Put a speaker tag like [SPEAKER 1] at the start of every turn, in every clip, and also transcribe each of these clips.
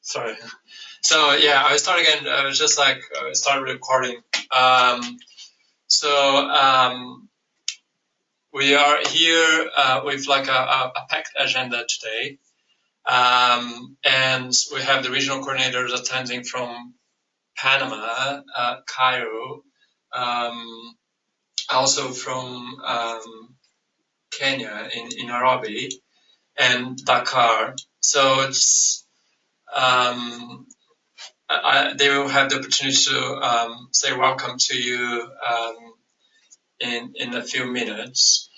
[SPEAKER 1] Sorry. So yeah, I start again. I was just like started recording. We are here with like a packed agenda today, and we have the regional coordinators attending from Panama, Cairo, also from Kenya in Nairobi, and Dakar. So it's they will have the opportunity to say welcome to you in a few minutes.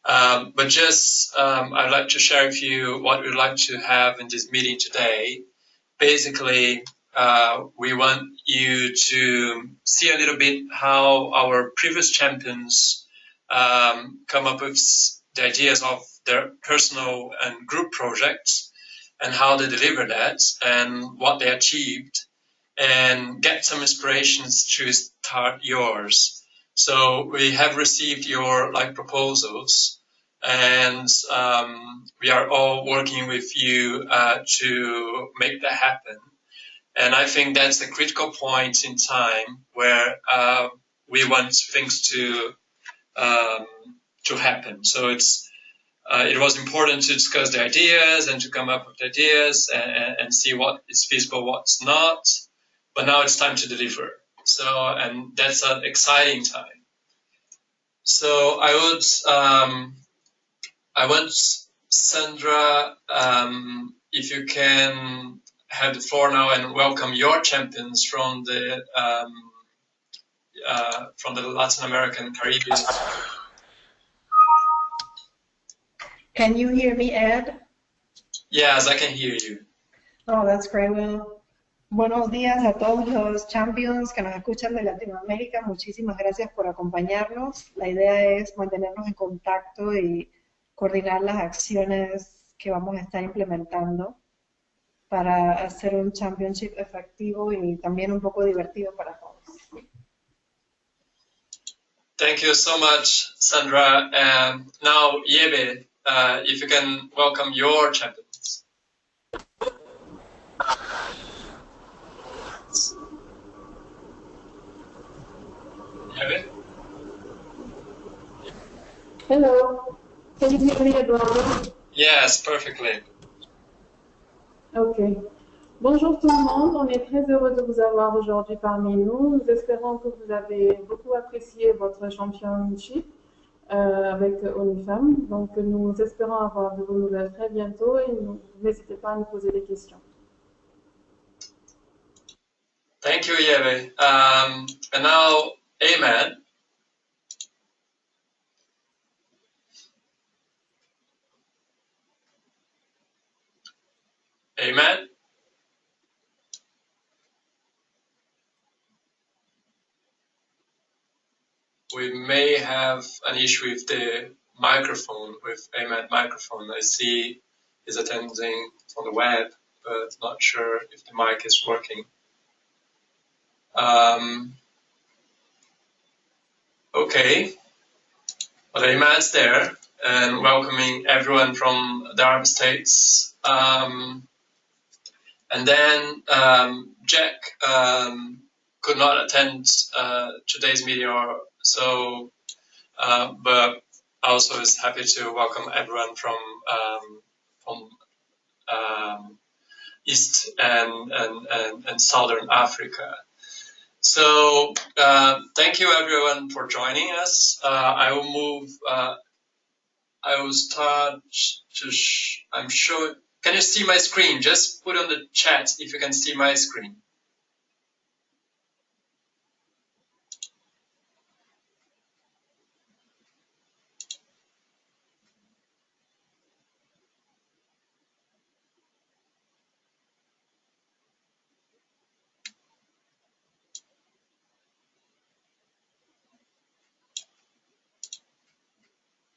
[SPEAKER 1] But just I'd like to share with you what we'd like to have in this meeting today. Basically, we want you to see a little bit how our previous champions come up with the ideas of their personal and group projects and how they deliver that and what they achieved, and get some inspirations to start yours. So we have received your proposals, and we are all working with you to make that happen. And I think that's a critical point in time where we want things to happen. So it was important to discuss the ideas and to come up with ideas and see what is feasible, what's not. But now it's time to deliver. So, and that's an exciting time. So I want Sandra, if you can have the floor now and welcome your champions from the Latin American, Caribbean.
[SPEAKER 2] Can you hear me, Ed?
[SPEAKER 1] Yes, I can hear you.
[SPEAKER 2] Oh, that's great. Well, buenos días a todos los champions que nos escuchan de Latinoamérica. Muchísimas gracias por acompañarnos. La idea es mantenernos en contacto y coordinar las acciones que vamos a estar implementando para hacer un championship efectivo y también un poco divertido para todos.
[SPEAKER 1] Thank you so much, Sandra. Now, Yebe, if you can welcome your champions. Yebe?
[SPEAKER 3] Hello. Can you hear me, Eduardo?
[SPEAKER 1] Yes, perfectly.
[SPEAKER 3] Ok. Bonjour tout le monde, on est très heureux de vous avoir aujourd'hui parmi nous. Nous espérons que vous avez beaucoup apprécié votre championship avec ONIFEM. Donc nous espérons avoir de vos nouvelles très bientôt et n'hésitez pas à nous poser des questions.
[SPEAKER 1] Thank you, Yebe. And now, Ahmed. Ahmed? We may have an issue with the microphone, with Ahmed microphone. I see he's attending on the web, but not sure if the mic is working. Okay, well, Ahmad's there, and welcoming everyone from the Arab States. And then Jack could not attend today's meeting, but also is happy to welcome everyone from East and Southern Africa. So thank you everyone for joining us. I will start to. I'm sure. Can you see my screen? Just put on the chat if you can see my screen.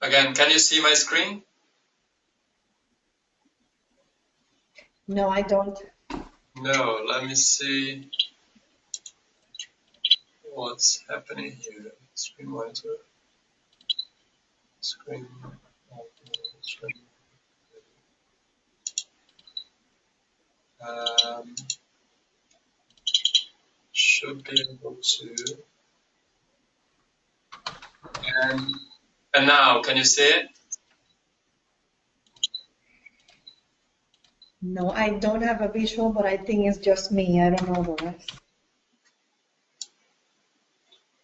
[SPEAKER 1] Again, can you see my screen?
[SPEAKER 2] No, I don't.
[SPEAKER 1] No, let me see what's happening here. Screen monitor. Screen. Should be able to. And now, can you see it?
[SPEAKER 2] No, I don't have a visual, but I think it's just me. I don't know the rest.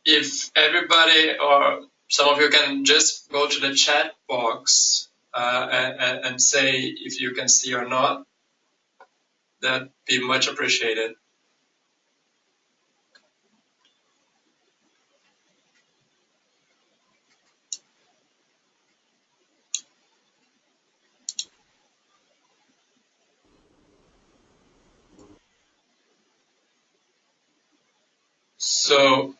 [SPEAKER 1] If everybody or some of you can just go to the chat box and say if you can see or not, that'd be much appreciated. So,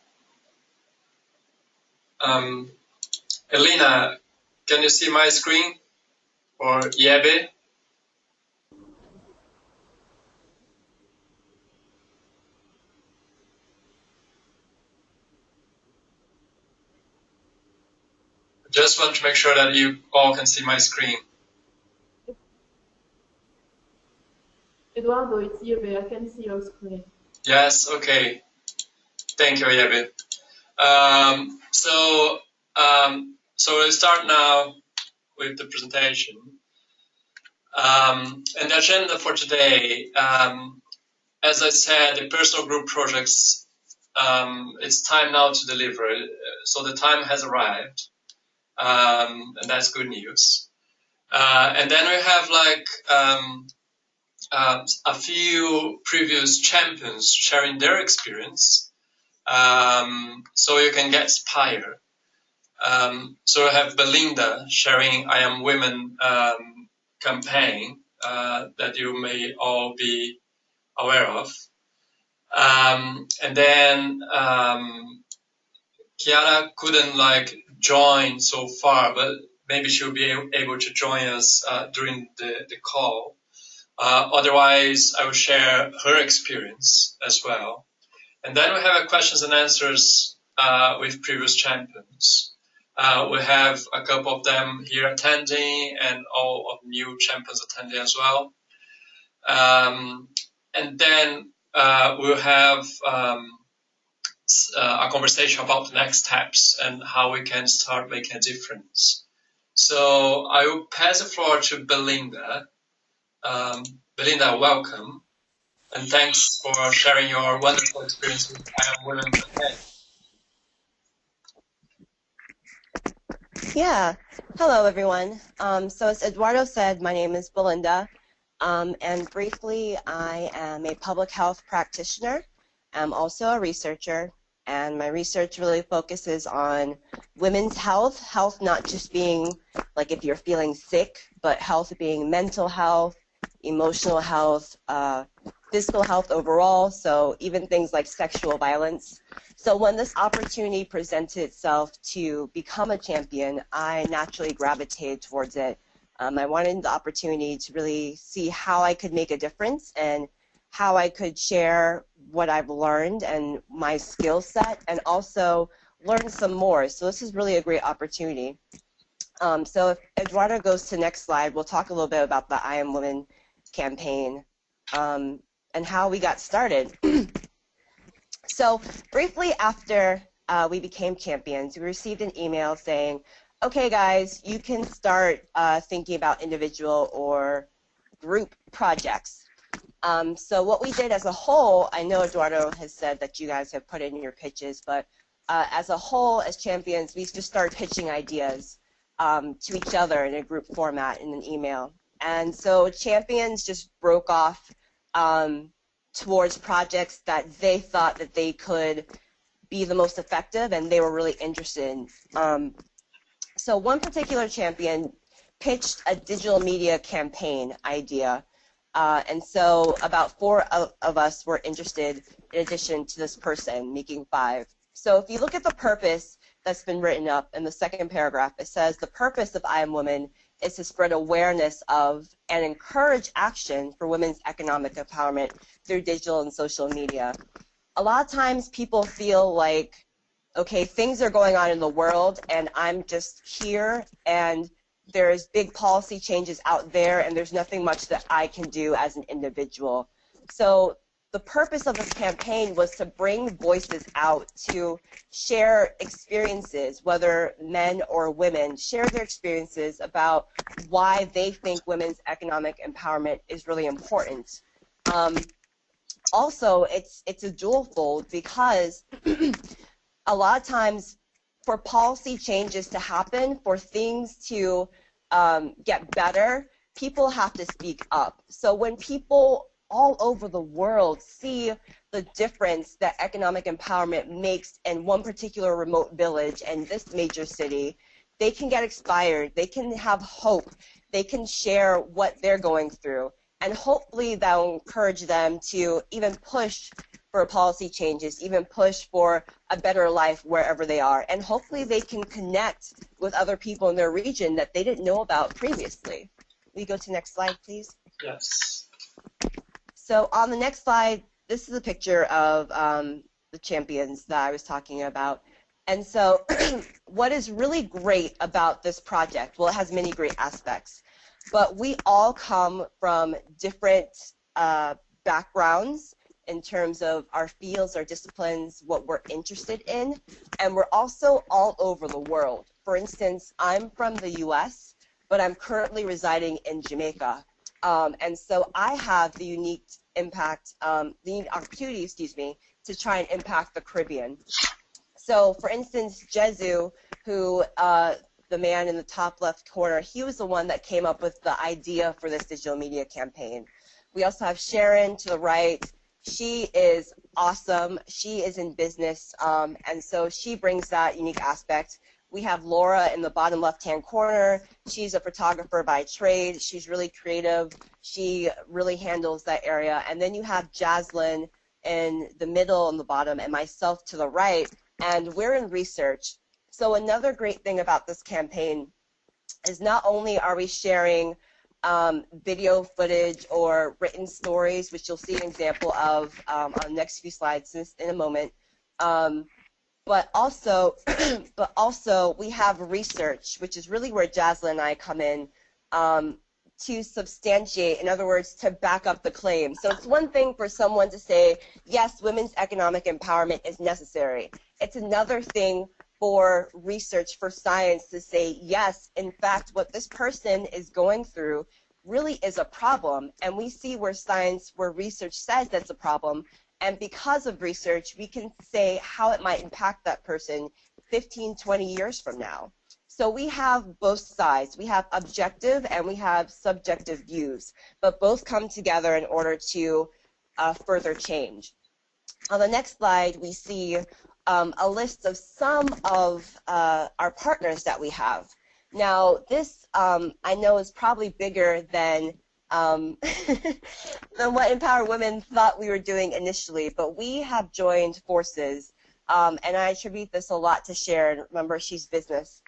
[SPEAKER 1] Elena, can you see my screen? Or Yebe? Just want to make sure that you all can see my screen.
[SPEAKER 3] Eduardo, it's Yebe. I can see your screen.
[SPEAKER 1] Yes, okay. Thank you, Yebe. So we'll start now with the presentation. And the agenda for today, as I said, the personal group projects, it's time now to deliver. So the time has arrived, and that's good news. And then we have a few previous champions sharing their experience, so you can get inspired. So I have Belinda sharing I Am Women campaign that you may all be aware of. And then Chiara couldn't join so far, but maybe she'll be able to join us during the call. Otherwise, I will share her experience as well. And then we have a questions and answers with previous champions. We have a couple of them here attending and all of new champions attending as well. And then we'll have a conversation about the next steps and how we can start making a difference. So I will pass the floor to Belinda. Belinda, welcome. And thanks for sharing your wonderful experience with I Am Women today.
[SPEAKER 4] Yeah. Hello, everyone. So as Eduardo said, my name is Belinda. And briefly, I am a public health practitioner. I'm also a researcher. And my research really focuses on women's health. Health not just being like if you're feeling sick, but health being mental health, emotional health, physical health overall, so even things like sexual violence. So when this opportunity presented itself to become a champion, I naturally gravitated towards it. I wanted the opportunity to really see how I could make a difference and how I could share what I've learned and my skill set and also learn some more. So this is really a great opportunity. So if Eduardo goes to the next slide, we'll talk a little bit about the I Am Women campaign and how we got started. So briefly after we became champions, we received an email saying, okay guys, you can start thinking about individual or group projects. So what we did as a whole, I know Eduardo has said that you guys have put in your pitches, but as a whole, as champions, we just started pitching ideas to each other in a group format in an email. And so champions just broke off towards projects that they thought that they could be the most effective and they were really interested in. So one particular champion pitched a digital media campaign idea. And so about 4 of us were interested in addition to this person, making 5. So if you look at the purpose that's been written up in the second paragraph, it says the purpose of I Am Women is to spread awareness of and encourage action for women's economic empowerment through digital and social media. A lot of times people feel like, okay, things are going on in the world and I'm just here and there's big policy changes out there, and there's nothing much that I can do as an individual. So the purpose of this campaign was to bring voices out, to share experiences, whether men or women, share their experiences about why they think women's economic empowerment is really important. Also, it's a dual fold, because a lot of times for policy changes to happen, for things to get better, people have to speak up. So when people all over the world see the difference that economic empowerment makes in one particular remote village and this major city, they can get inspired, they can have hope, they can share what they're going through, and hopefully that will encourage them to even push for policy changes, even push for a better life wherever they are, and hopefully they can connect with other people in their region that they didn't know about previously. Will you go to the next slide, please?
[SPEAKER 1] Yes.
[SPEAKER 4] So on the next slide, this is a picture of the champions that I was talking about. And so what is really great about this project, well, it has many great aspects, but we all come from different backgrounds in terms of our fields, our disciplines, what we're interested in, and we're also all over the world. For instance, I'm from the US, but I'm currently residing in Jamaica. And so I have the unique impact, the unique opportunity, to try and impact the Caribbean. So, for instance, Jesu, who, the man in the top left corner, he was the one that came up with the idea for this digital media campaign. We also have Sharon to the right. She is awesome. She is in business, and so she brings that unique aspect. We have Laura in the bottom left-hand corner. She's a photographer by trade. She's really creative. She really handles that area. And then you have Jaslyn in the middle and the bottom, and myself to the right, and we're in research. So another great thing about this campaign is not only are we sharing video footage or written stories, which you'll see an example of on the next few slides in a moment, but also we have research, which is really where Jaslyn and I come in, to substantiate, in other words, to back up the claim. So it's one thing for someone to say, yes, women's economic empowerment is necessary. It's another thing for research, for science to say, yes, in fact, what this person is going through really is a problem. And we see where science, where research says that's a problem. And because of research, we can say how it might impact that person 15, 20 years from now. So we have both sides. We have objective and we have subjective views, but both come together in order to further change. On the next slide, we see a list of some of our partners that we have. Now, this I know is probably bigger than what Empower Women thought we were doing initially, but we have joined forces, and I attribute this a lot to Sharon. Remember, she's business,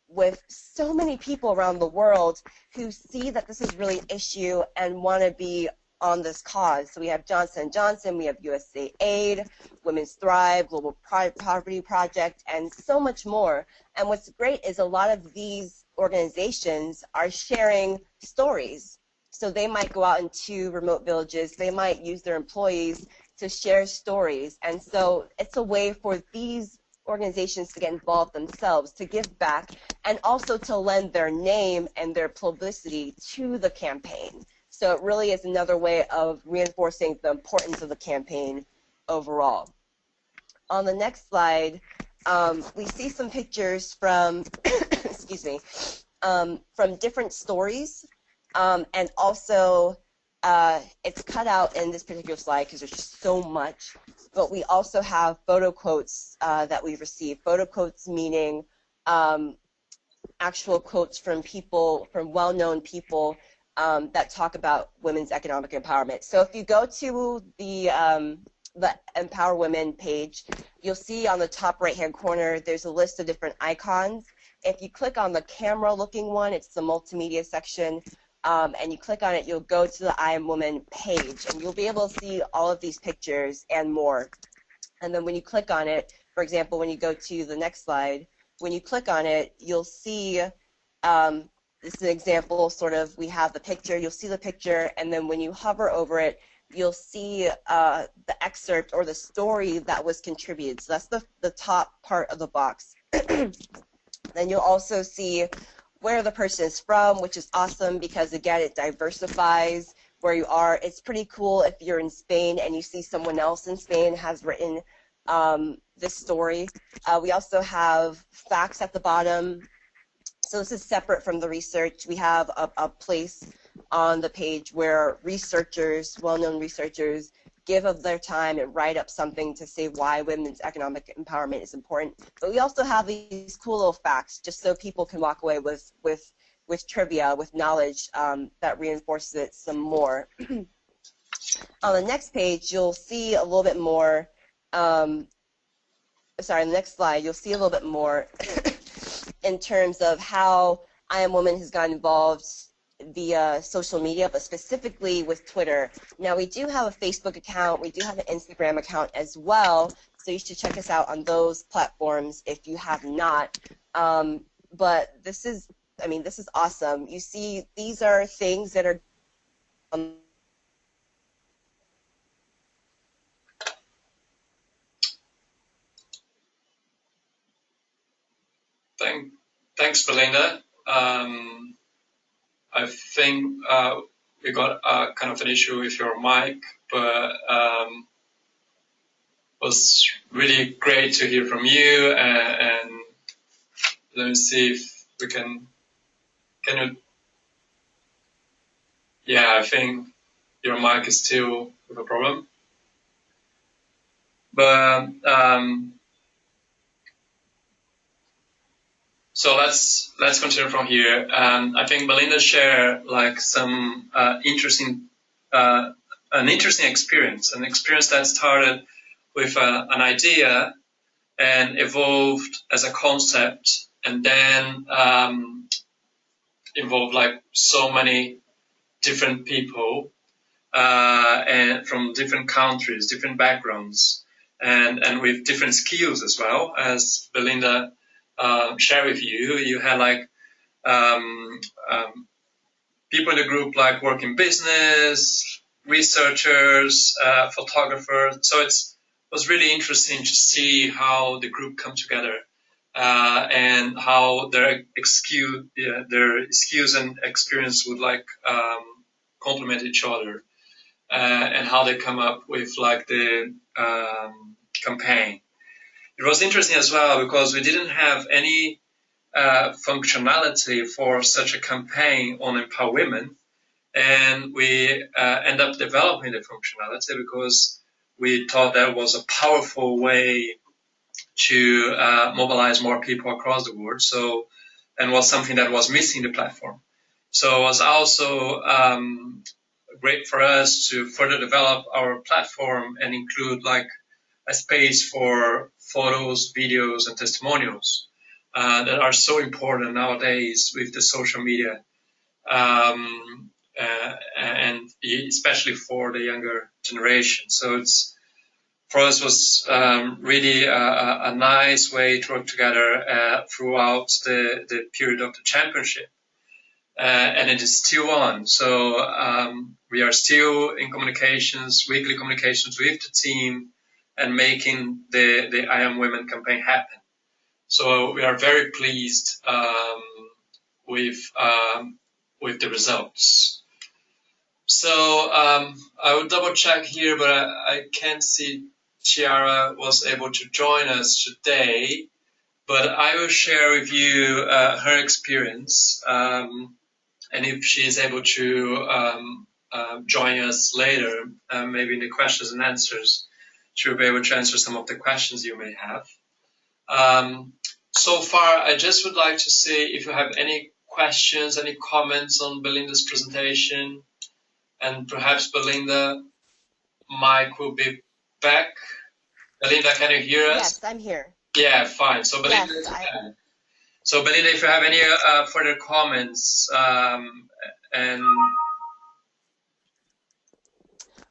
[SPEAKER 4] with so many people around the world who see that this is really an issue and want to be on this cause. So we have Johnson & Johnson, we have USAID, Women's Thrive, Global Poverty Project, and so much more. And what's great is a lot of these organizations are sharing stories. So they might go out into remote villages, they might use their employees to share stories. And so it's a way for these organizations to get involved themselves, to give back, and also to lend their name and their publicity to the campaign. So it really is another way of reinforcing the importance of the campaign overall. On the next slide, we see some pictures from, excuse me, from different stories, and also it's cut out in this particular slide because there's just so much, but we also have photo quotes that we've received. Photo quotes meaning actual quotes from people, from well-known people that talk about women's economic empowerment. So if you go to the Empower Women page, you'll see on the top right-hand corner there's a list of different icons. If you click on the camera-looking one, it's the multimedia section, and you click on it, you'll go to the I Am Woman page, and you'll be able to see all of these pictures and more. And then when you click on it, for example, when you go to the next slide, when you click on it, you'll see This is an example, sort of, we have the picture, you'll see the picture, and then when you hover over it, you'll see the excerpt or the story that was contributed. So that's the top part of the box. Then you'll also see where the person is from, which is awesome because, again, it diversifies where you are. It's pretty cool if you're in Spain and you see someone else in Spain has written this story. We also have facts at the bottom. So this is separate from the research. We have a place on the page where researchers, well-known researchers, give of their time and write up something to say why women's economic empowerment is important. But we also have these cool little facts just so people can walk away with trivia, with knowledge that reinforces it some more. On the next page, you'll see a little bit more, sorry, the next slide, you'll see a little bit more in terms of how I Am Woman has gotten involved via social media, but specifically with Twitter. Now, we do have a Facebook account, we do have an Instagram account as well, so you should check us out on those platforms if you have not. But this is, I mean, this is awesome. You see, these are things that are
[SPEAKER 1] Thanks, Belinda. I think we got kind of an issue with your mic, but it was really great to hear from you. And let me see if we can you? Yeah, I think your mic is still with a problem. But so let's continue from here. I think Belinda shared like some an interesting experience, an experience that started with an idea and evolved as a concept, and then involved like so many different people and from different countries, different backgrounds, and with different skills as well. As Belinda share with you, you had like people in the group like work in business, researchers, photographers. So it was really interesting to see how the group come together and how their skills and experience would like complement each other, and how they come up with like the campaign. It was interesting as well because we didn't have any functionality for such a campaign on Empower Women, and we end up developing the functionality because we thought that was a powerful way to mobilize more people across the world. So, and was something that was missing in the platform. So it was also great for us to further develop our platform and include like a space for photos, videos, and testimonials that are so important nowadays with the social media, and especially for the younger generation. So it's, for us, was really a nice way to work together throughout the period of the championship. And it is still on. So we are still in communications, weekly communications with the team, and making the I Am Women campaign happen. So we are very pleased with the results. So I will double check here, but I can't see Chiara was able to join us today. But I will share with you her experience, and if she is able to join us later, maybe in the questions and answers, she'll be able to answer some of the questions you may have. So far, I just would like to say if you have any questions, any comments on Belinda's presentation, and perhaps Belinda, Mike will be back. Belinda, can you hear us?
[SPEAKER 4] Yes, I'm here.
[SPEAKER 1] Yeah, fine. So Belinda,
[SPEAKER 4] yes,
[SPEAKER 1] so Belinda, if you have any further comments, and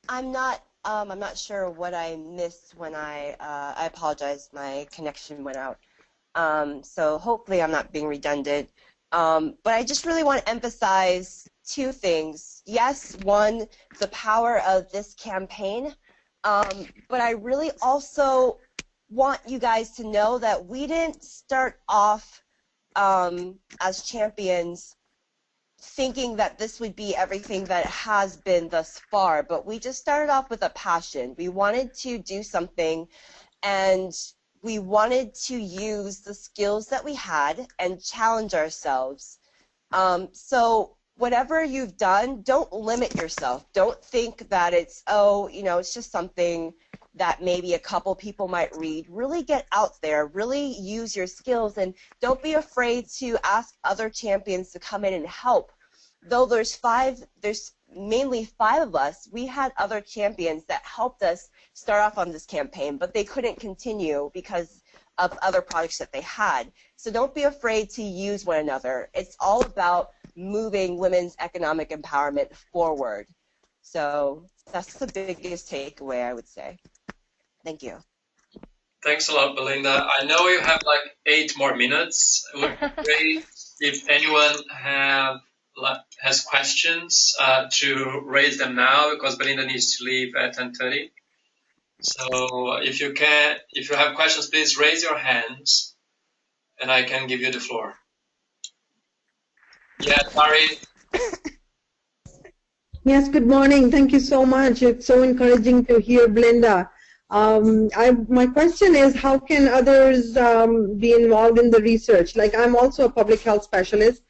[SPEAKER 4] I'm not sure what I missed when I apologize, my connection went out. So hopefully I'm not being redundant. But I just really want to emphasize two things. Yes, one, the power of this campaign, but I really also want you guys to know that we didn't start off as champions thinking that this would be everything that it has been thus far, but we just started off with a passion. We wanted to do something, and we wanted to use the skills that we had and challenge ourselves. So whatever you've done, don't limit yourself. Don't think that it's, oh, you know, it's just something that maybe a couple people might read. Really get out there, really use your skills, and don't be afraid to ask other champions to come in and help. Though there's mainly 5 of us, we had other champions that helped us start off on this campaign, but they couldn't continue because of other projects that they had. So don't be afraid to use one another. It's all about moving women's economic empowerment forward. So that's the biggest takeaway, I would say. Thank you.
[SPEAKER 1] Thanks a lot, Belinda. I know you have like 8 more minutes. It would be great if anyone has questions to raise them now, because Belinda needs to leave at 10:30. So if you have questions, please raise your hands, and I can give you the floor. Yeah, Tari.
[SPEAKER 5] Yes, good morning. Thank you so much. It's so encouraging to hear Belinda. My question is, how can others be involved in the research? Like, I'm also a public health specialist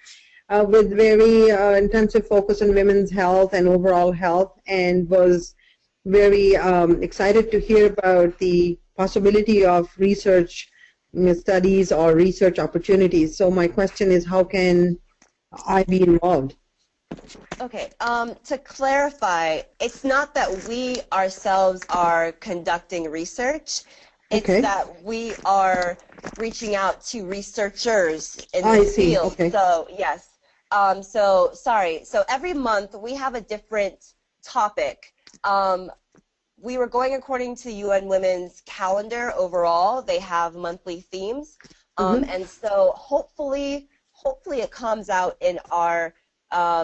[SPEAKER 5] with very intensive focus on women's health and overall health, and was very excited to hear about the possibility of research studies or research opportunities. So my question is, how can I be involved?
[SPEAKER 4] Okay, to clarify, it's not that we ourselves are conducting research, it's that we are reaching out to researchers in the field.
[SPEAKER 5] Okay.
[SPEAKER 4] So, yes. So every month we have a different topic. We were going according to UN Women's calendar overall. They have monthly themes. And so hopefully it comes out in our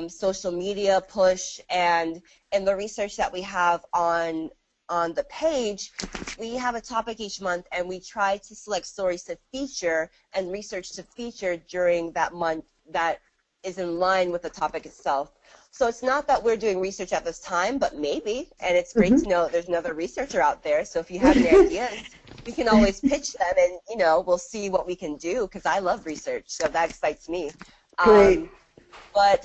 [SPEAKER 4] social media push, and in the research that we have on the page. We have a topic each month, and we try to select stories to feature and research to feature during that month that is in line with the topic itself. So it's not that we're doing research at this time, but maybe, and it's great to know that there's another researcher out there. So if you have any ideas, we can always pitch them, and we'll see what we can do, because I love research, so that excites me.
[SPEAKER 5] Great.
[SPEAKER 4] But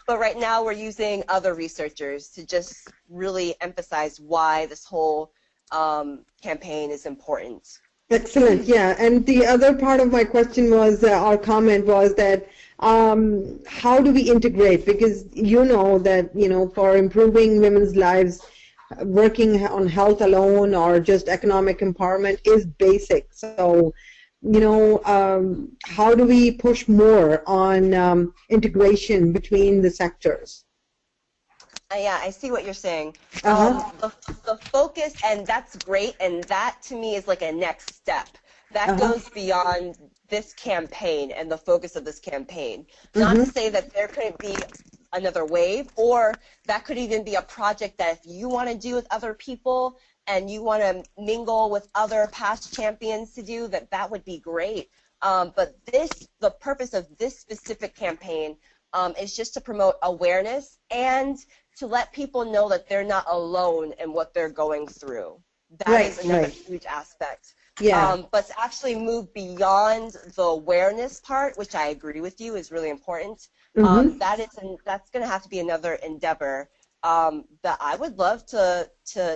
[SPEAKER 4] right now we're using other researchers to just really emphasize why this whole campaign is important.
[SPEAKER 5] Excellent. Yeah. And the other part of my question was, our comment was that how do we integrate? Because that, for improving women's lives, working on health alone or just economic empowerment is basic. So, how do we push more on integration between the sectors?
[SPEAKER 4] Yeah, I see what you're saying. The focus, and that's great, and that to me is like a next step. That goes beyond this campaign and the focus of this campaign. Not to say that there couldn't be another wave, or that could even be a project that if you want to do with other people and you want to mingle with other past champions to do, that would be great. But the purpose of this specific campaign is just to promote awareness and to let people know that they're not alone in what they're going through. That is another huge aspect.
[SPEAKER 5] Yeah.
[SPEAKER 4] But to actually move beyond the awareness part, which I agree with you is really important, that's going to have to be another endeavor that I would love to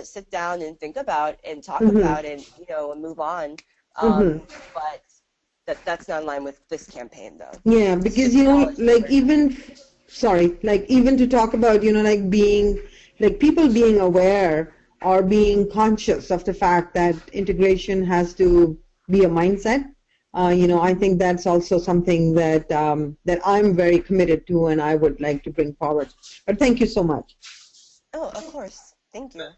[SPEAKER 4] sit down and think about and talk about and and move on. But that's not in line with this campaign, though.
[SPEAKER 5] Yeah, because even to talk about people being aware or being conscious of the fact that integration has to be a mindset. I think that's also something that that I'm very committed to, and I would like to bring forward. But thank you so much.
[SPEAKER 4] Oh, of course. Thank you.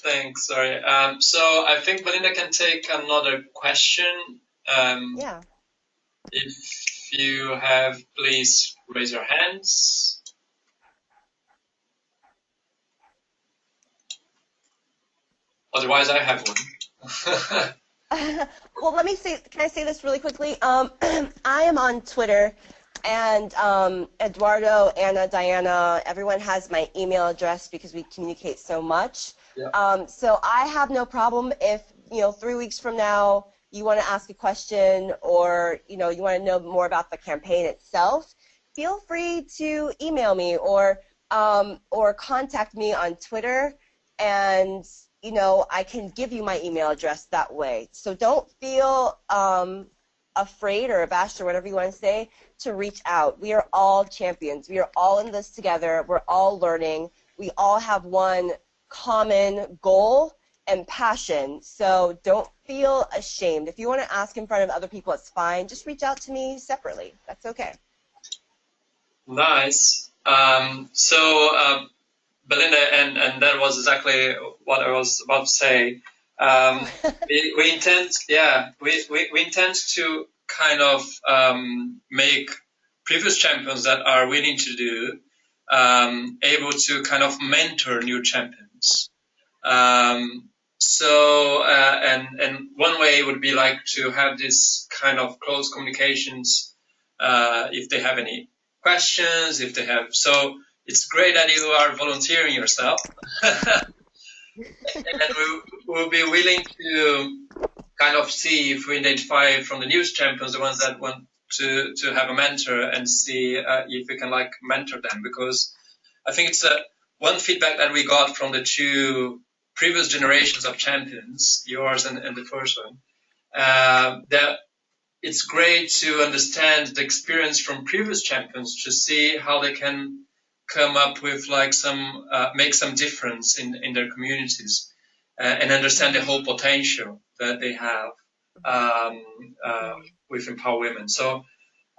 [SPEAKER 1] Thanks. Sorry. So I think Belinda can take another question.
[SPEAKER 4] Yeah.
[SPEAKER 1] If you have, please raise your hands. Otherwise, I have one.
[SPEAKER 4] Well, let me say, can I say this really quickly? I am on Twitter, and Eduardo, Anna, Diana, everyone has my email address because we communicate so much.
[SPEAKER 1] Yeah.
[SPEAKER 4] So I have no problem if, 3 weeks from now you want to ask a question, or, you want to know more about the campaign itself, feel free to email me or contact me on Twitter, and I can give you my email address that way. So don't feel afraid or abashed or whatever you want to say to reach out. We are all champions. We are all in this together. We're all learning. We all have one common goal and passion. So don't feel ashamed. If you want to ask in front of other people, it's fine. Just reach out to me separately. That's okay.
[SPEAKER 1] Nice. Belinda, and that was exactly what I was about to say. We intend to kind of make previous champions that are willing to do able to kind of mentor new champions. And one way would be like to have this kind of close communications if they have any questions, if they have. So it's great that you are volunteering yourself. And we'll be willing to kind of see if we identify from the news champions the ones that want to have a mentor, and see if we can like mentor them, because I think it's one feedback that we got from the two previous generations of champions, yours and the first one, that it's great to understand the experience from previous champions to see how they can come up with like some make some difference in their communities, and understand the whole potential that they have with Empower Women. So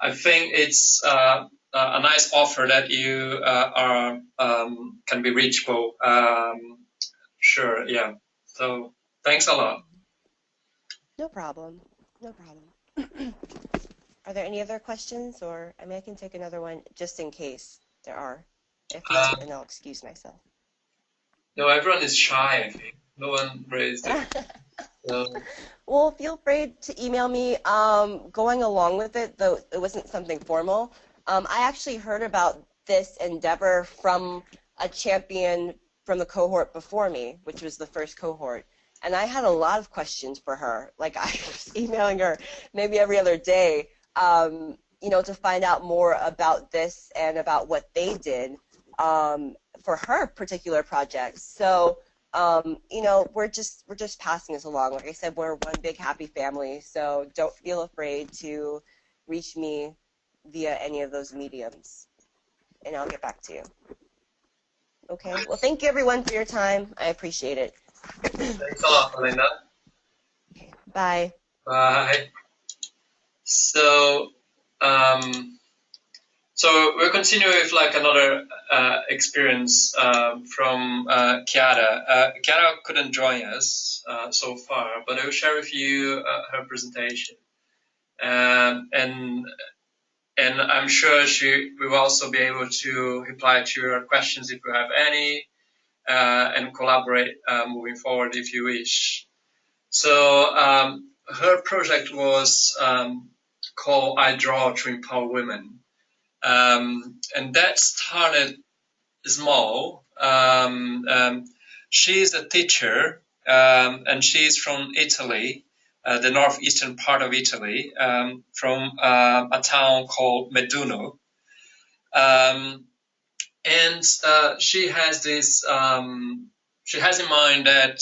[SPEAKER 1] I think it's a nice offer that you can be reachable. Sure, yeah. So thanks a lot.
[SPEAKER 4] No problem. No problem. Are there any other questions, or I can take another one just in case there are. If not, then I'll excuse myself.
[SPEAKER 1] No, everyone is shy, I think. No one raised it.
[SPEAKER 4] Well, feel free to email me going along with it, though it wasn't something formal. I actually heard about this endeavor from a champion from the cohort before me, which was the first cohort. And I had a lot of questions for her. Like, I was emailing her maybe every other day, to find out more about this and about what they did for her particular projects. So, we're just passing this along. Like I said, we're one big happy family. So don't feel afraid to reach me via any of those mediums, and I'll get back to you. Okay. Well, thank you everyone for your time. I appreciate it.
[SPEAKER 1] Thanks a lot, Belinda.
[SPEAKER 4] Okay. Bye.
[SPEAKER 1] Bye. So we'll continue with like another experience from Chiara. Chiara couldn't join us so far, but I will share with you her presentation, and I'm sure she will also be able to reply to your questions if you have any, and collaborate moving forward if you wish. So her project was called I Draw to Empower Women. And that started small. She's a teacher, and she's from Italy, the northeastern part of Italy, from a town called Meduno. And she has this, she has in mind that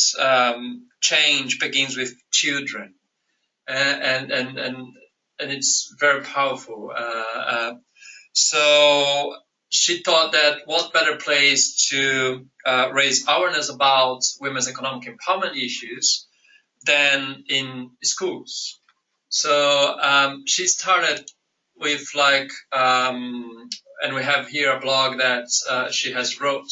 [SPEAKER 1] change begins with children, and it's very powerful. So she thought that what better place to raise awareness about women's economic empowerment issues than in schools. So she started with like, and we have here a blog that she has wrote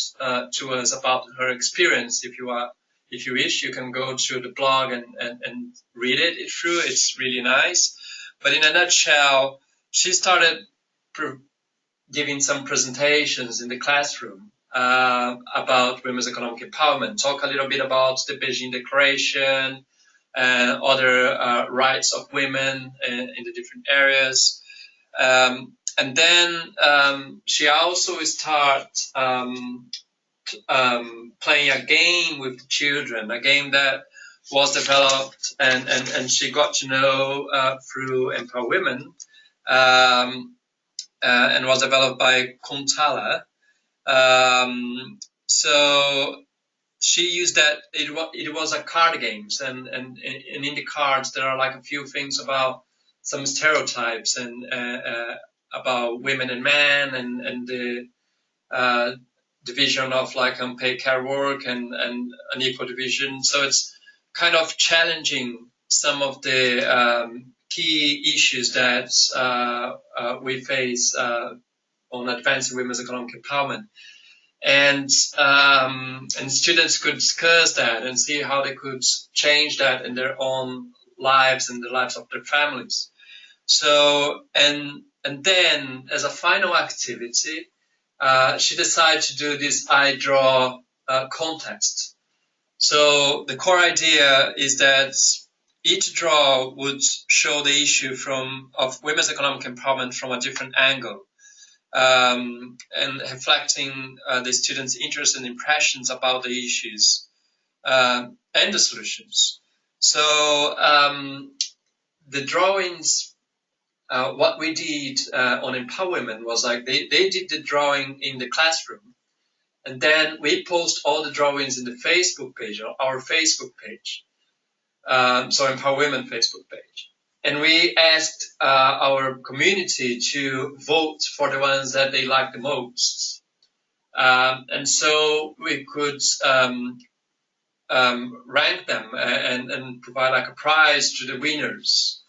[SPEAKER 1] to us about her experience. If you wish, you can go to the blog and read it through. It's really nice. But in a nutshell, she started giving some presentations in the classroom about women's economic empowerment, talk a little bit about the Beijing Declaration and other rights of women in the different areas. And then she also started playing a game with the children, a game that was developed and she got to know through Empower Women, and was developed by Kuntala. So she used that, it was a card games, and in the cards there are like a few things about some stereotypes and about women and men and the division of like unpaid care work and unequal division. So it's kind of challenging some of the key issues that we face on advancing women's economic empowerment. And students could discuss that and see how they could change that in their own lives and the lives of their families. So, and then as a final activity, she decided to do this I Draw contest. So the core idea is that each draw would show the issue of women's economic empowerment from a different angle, and reflecting the students' interest and impressions about the issues and the solutions. So the drawings, what we did on Empower Women was like they did the drawing in the classroom, and then we post all the drawings in the Facebook page, our Facebook page, so Empower Women Facebook page. And we asked our community to vote for the ones that they liked the most. And so we could rank them and provide like a prize to the winners.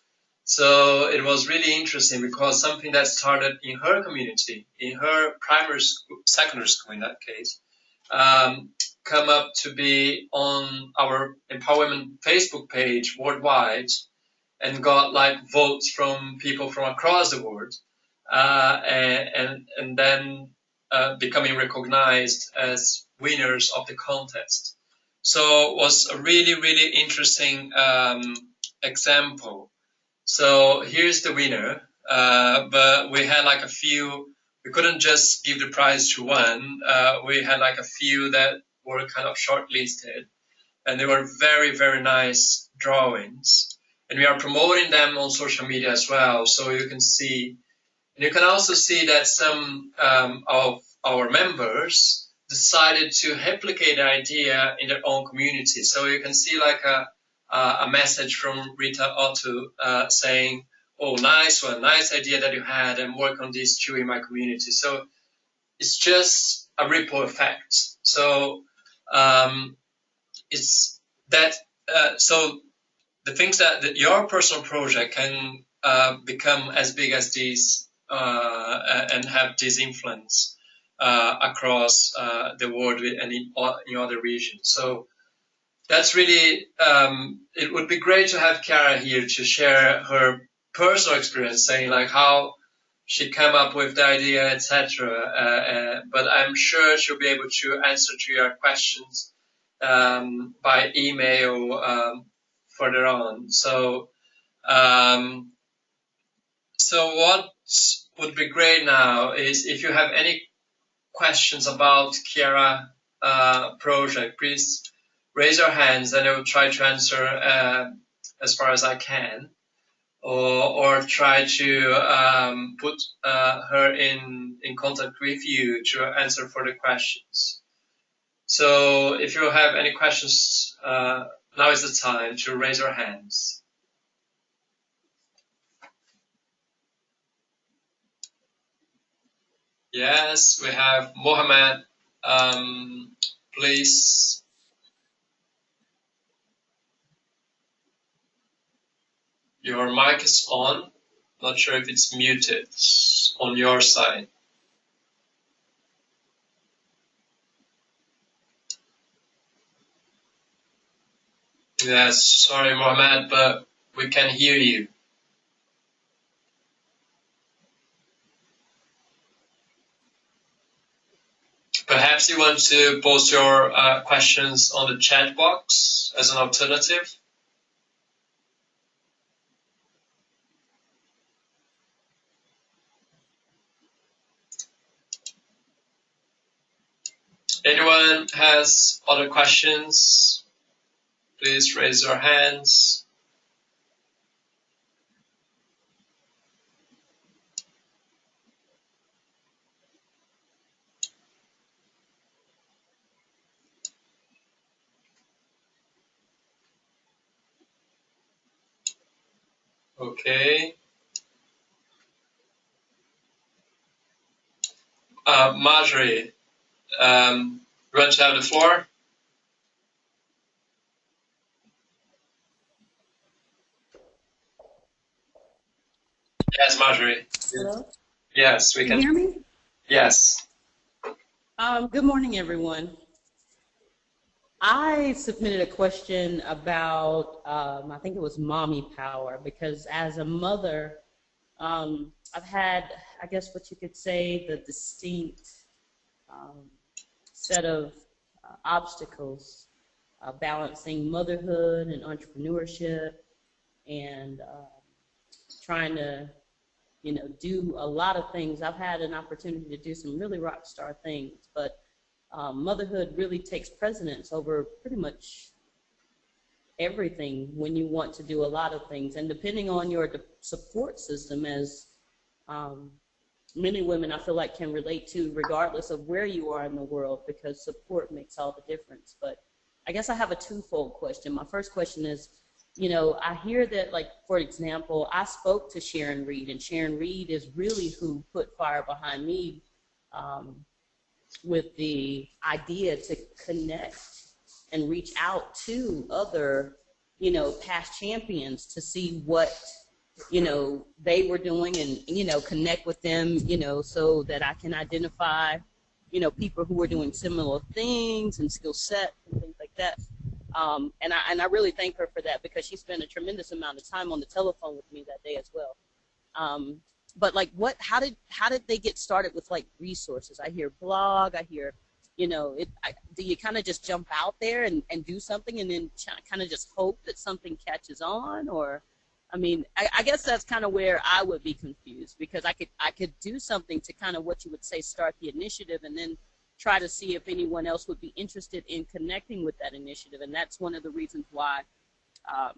[SPEAKER 1] So it was really interesting because something that started in her community, in her primary school, secondary school in that case, come up to be on our Empower Women Facebook page worldwide, and got like votes from people from across the world, and then becoming recognized as winners of the contest. So it was a really, really interesting example. So here's the winner, but we had like a few, we couldn't just give the prize to one, we had like a few that were kind of shortlisted, and they were very, very nice drawings. And we are promoting them on social media as well, so you can see. And you can also see that some of our members decided to replicate the idea in their own community. So you can see like a message from Rita Otto saying, "Oh, nice one, nice idea that you had, and work on this too in my community." So it's just a ripple effect. So it's that. So the things that your personal project can become as big as this and have this influence across the world and in other regions. So that's really, it would be great to have Chiara here to share her personal experience, saying like how she came up with the idea, etc. But I'm sure she'll be able to answer to your questions by email further on. So what would be great now is if you have any questions about Chiara project, please raise your hands and I will try to answer as far as I can, or try to put her in contact with you to answer further questions. So if you have any questions, now is the time to raise your hands. Yes, we have Mohammed. Please. Your mic is on. Not sure if it's muted on your side. Yes, sorry, Mohammed, but we can hear you. perhaps you want to post your questions on the chat box as an alternative. Anyone has other questions? Please raise your hands. Okay. Marjorie, you want to have the floor? Yes, Marjorie.
[SPEAKER 6] Hello?
[SPEAKER 1] Yes, we can.
[SPEAKER 6] Can you hear me?
[SPEAKER 1] Yes.
[SPEAKER 6] Good morning, everyone. I submitted a question about, I think it was mommy power, because as a mother, I've had, I guess what you could say, the distinct set of obstacles balancing motherhood and entrepreneurship and trying to, you know, do a lot of things. I've had an opportunity to do some really rock star things, but motherhood really takes precedence over pretty much everything when you want to do a lot of things. And depending on your support system, as many women I feel like can relate to, regardless of where you are in the world, because support makes all the difference. But I guess I have a twofold question. My first question is, you know, I hear that, like, for example, I spoke to Sharon Reed, and Sharon Reed is really who put fire behind me with the idea to connect and reach out to other, you know, past champions to see what, you know, they were doing and, you know, connect with them, you know, so that I can identify, you know, people who are doing similar things and skill set and things like that. And I really thank her for that, because she spent a tremendous amount of time on the telephone with me that day as well. But like, how did they get started with like resources? I hear blog, I hear, you know, do you kind of just jump out there and do something and then kind of just hope that something catches on? Or, I mean, I guess that's kind of where I would be confused, because I could do something to kind of, what you would say, start the initiative, and then try to see if anyone else would be interested in connecting with that initiative. And that's one of the reasons why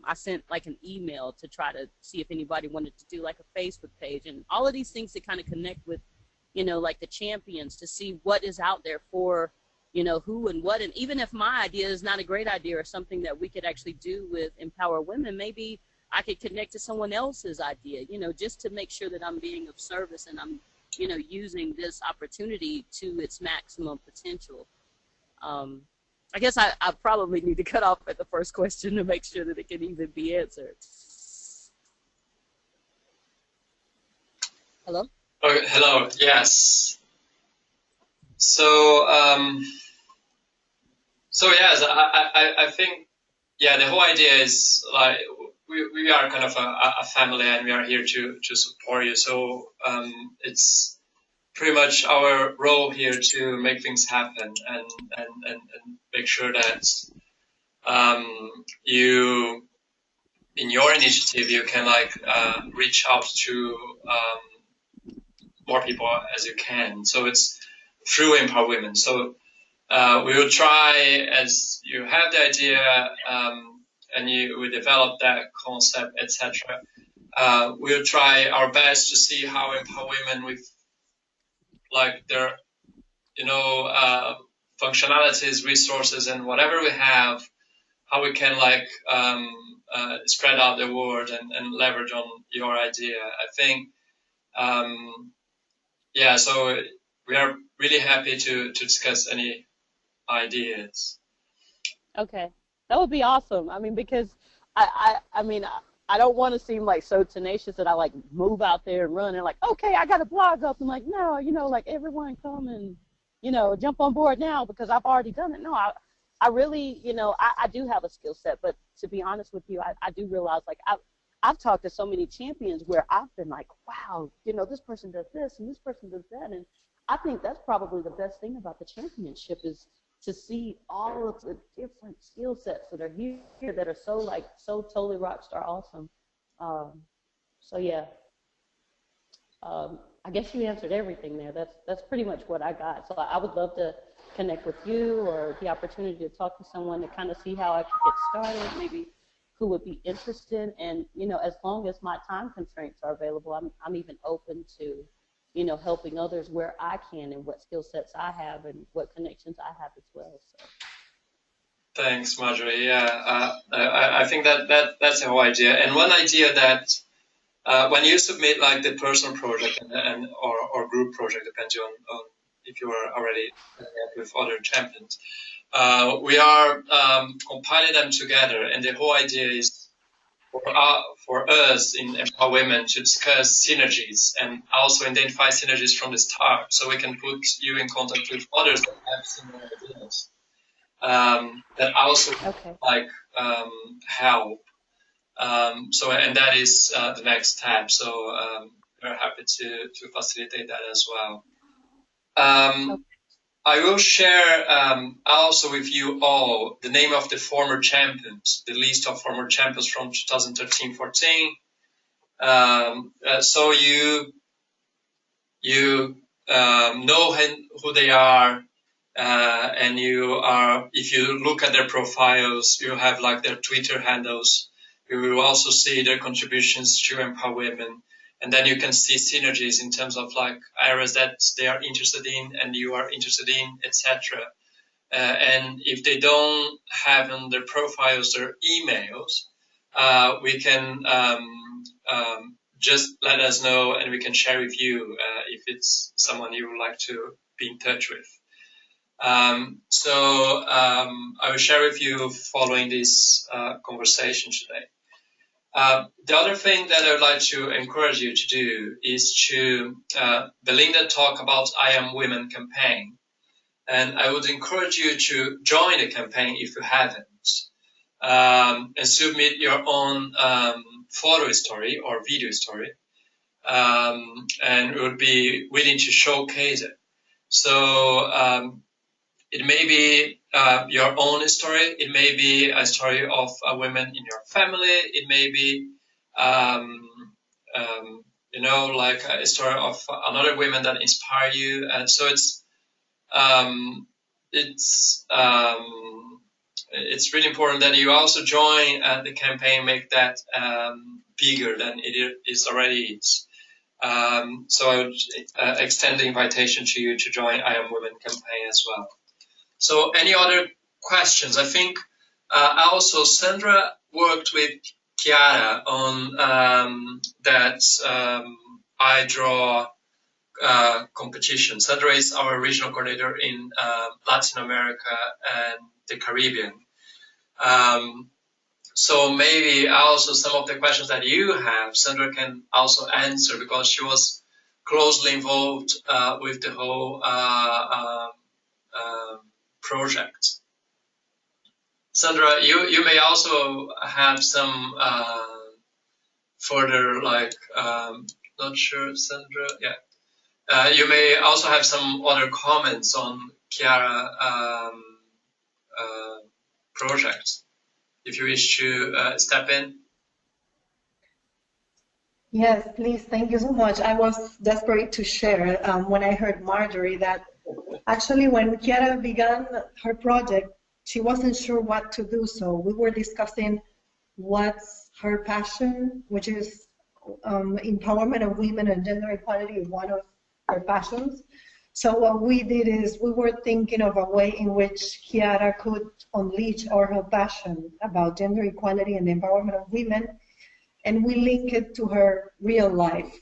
[SPEAKER 6] I sent like an email to try to see if anybody wanted to do like a Facebook page and all of these things to kind of connect with, you know, like the champions, to see what is out there for, you know, who and what. And even if my idea is not a great idea or something that we could actually do with Empower Women, maybe I could connect to someone else's idea, you know, just to make sure that I'm being of service and I'm, you know, using this opportunity to its maximum potential. I guess I probably need to cut off at the first question to make sure that it can even be answered. Hello?
[SPEAKER 1] Oh, hello. Yes. So, yes, I think, yeah, the whole idea is like we are kind of a family, and we are here to support you. So it's pretty much our role here to make things happen and make sure that you, in your initiative, you can like reach out to more people as you can. So it's through Empower Women. So we will try, as you have the idea and we develop that concept, etc. We'll try our best to see how Empower Women, with like their, you know, functionalities, resources, and whatever we have, how we can like spread out the word and leverage on your idea. I think, yeah, so we are really happy to discuss any ideas.
[SPEAKER 6] Okay, that would be awesome. I mean, because I mean, I don't want to seem like so tenacious that I like move out there and run and like, okay, I got a blog up. I'm like, no, you know, like everyone come and, you know, jump on board now because I've already done it. No, I really, you know, I do have a skill set, but to be honest with you, I do realize like I've talked to so many champions where I've been like, wow, you know, this person does this and this person does that, and I think that's probably the best thing about the championship is to see all of the different skill sets that are here that are so totally rock star awesome. So yeah, I guess you answered everything there. That's pretty much what I got. So I would love to connect with you or the opportunity to talk to someone to kind of see how I could get started, maybe who would be interested. And, you know, as long as my time constraints are available, I'm even open to, you know, helping others where I can and what skill sets I have and what connections I have as well. So.
[SPEAKER 1] Thanks, Marjorie. Yeah, I think that's the whole idea. And one idea that when you submit like the personal project or group project, depending on if you are already with other champions, we are compiling them together, and the whole idea is for us in Empower Women to discuss synergies and also identify synergies from the start, so we can put you in contact with others that have similar ideas that also help. So, and that is the next step. So we're happy to facilitate that as well. I will share also with you all the name of the former champions, the list of former champions from 2013-14. So you know who they are, and if you look at their profiles, you have like their Twitter handles. You will also see their contributions to Empower Women. And then you can see synergies in terms of like areas that they are interested in and you are interested in, etc. And if they don't have on their profiles their emails, we can just let us know and we can share with you if it's someone you would like to be in touch with. So I will share with you following this conversation today. The other thing that I would like to encourage you to do is to Belinda talk about I Am Women campaign, and I would encourage you to join the campaign if you haven't, and submit your own photo story or video story, and we would be willing to showcase it. So it may be your own story. It may be a story of women in your family. It may be, you know, like a story of another women that inspire you. And so it's really important that you also join the campaign, make that bigger than it is already is. So I would extend the invitation to you to join I Am Women campaign as well. So any other questions? I think also Sandra worked with Chiara on that I Draw competition. Sandra is our regional coordinator in Latin America and the Caribbean. So maybe also some of the questions that you have, Sandra can also answer because she was closely involved with the whole project. Sandra, you may also have some further, like, not sure, Sandra, yeah. You may also have some other comments on Chiara project, if you wish to step in.
[SPEAKER 2] Yes, please, thank you so much. I was desperate to share when I heard Marjorie that actually when Chiara began her project, she wasn't sure what to do. So we were discussing what's her passion, which is empowerment of women and gender equality is one of her passions. So what we did is we were thinking of a way in which Chiara could unleash all her passion about gender equality and the empowerment of women, and we link it to her real life.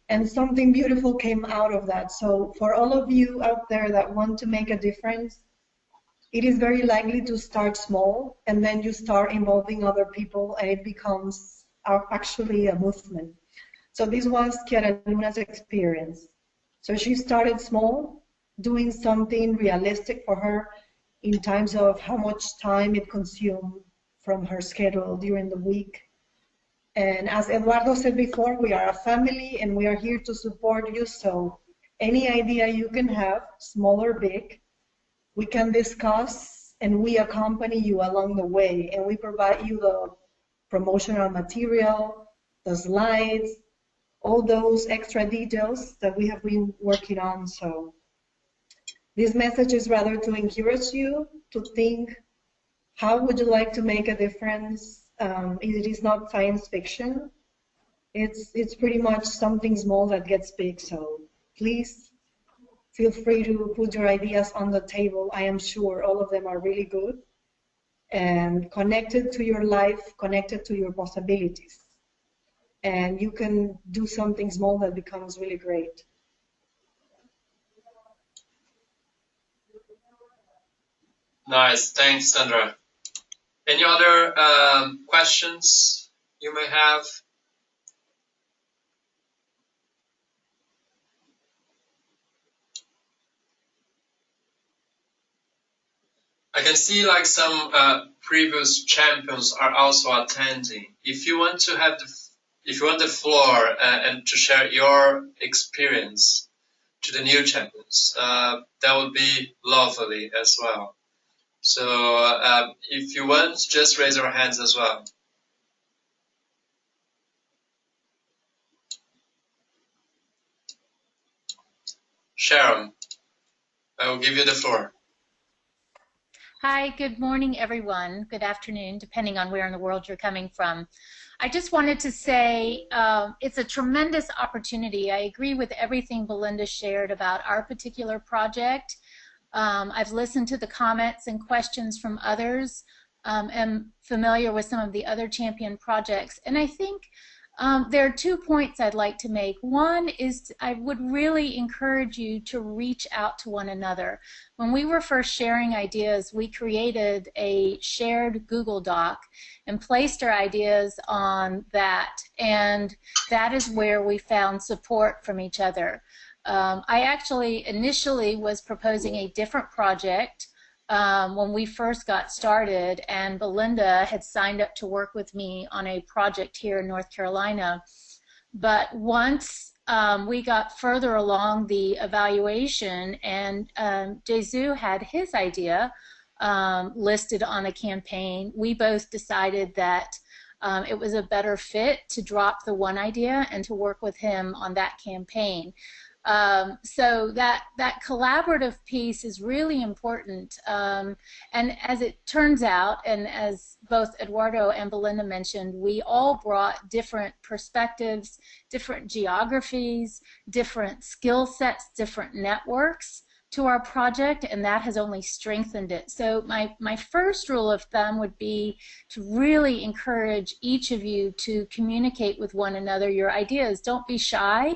[SPEAKER 2] And something beautiful came out of that. So for all of you out there that want to make a difference, it is very likely to start small, and then you start involving other people, and it becomes actually a movement. So this was Chiara Luna's experience. So she started small, doing something realistic for her in terms of how much time it consumed from her schedule during the week. And as Eduardo said before, we are a family and we are here to support you. So Any idea you can have, small or big, we can discuss and we accompany you along the way, and we provide you the promotional material, the slides, all those extra details that we have been working on. So this message is rather to encourage you to think, how would you like to make a difference? It is not science fiction. It's pretty much something small that gets big. So please feel free to put your ideas on the table. I am sure all of them are really good and connected to your life, connected to your possibilities. And you can do something small that becomes really great.
[SPEAKER 1] Nice, thanks, Sandra. Any other questions you may have? I can see like some previous champions are also attending. If you want to have the floor and to share your experience to the new champions, that would be lovely as well. So if you want, just raise your hands as well. Sharon, I will give you the floor.
[SPEAKER 7] Hi, good morning, everyone. Good afternoon, depending on where in the world you're coming from. I just wanted to say it's a tremendous opportunity. I agree with everything Belinda shared about our particular project. I've listened to the comments and questions from others. Am familiar with some of the other champion projects, and I think there are 2 points I'd like to make. One is I would really encourage you to reach out to one another. When we were first sharing ideas, we created a shared Google Doc and placed our ideas on that, and that is where we found support from each other. I actually initially was proposing a different project when we first got started, and Belinda had signed up to work with me on a project here in North Carolina. But once we got further along the evaluation and Jesus had his idea listed on a campaign, we both decided that it was a better fit to drop the one idea and to work with him on that campaign. So that collaborative piece is really important, and as it turns out, and as both Eduardo and Belinda mentioned, we all brought different perspectives, different geographies, different skill sets, different networks to our project, and that has only strengthened it. So my first rule of thumb would be to really encourage each of you to communicate with one another your ideas. Don't be shy.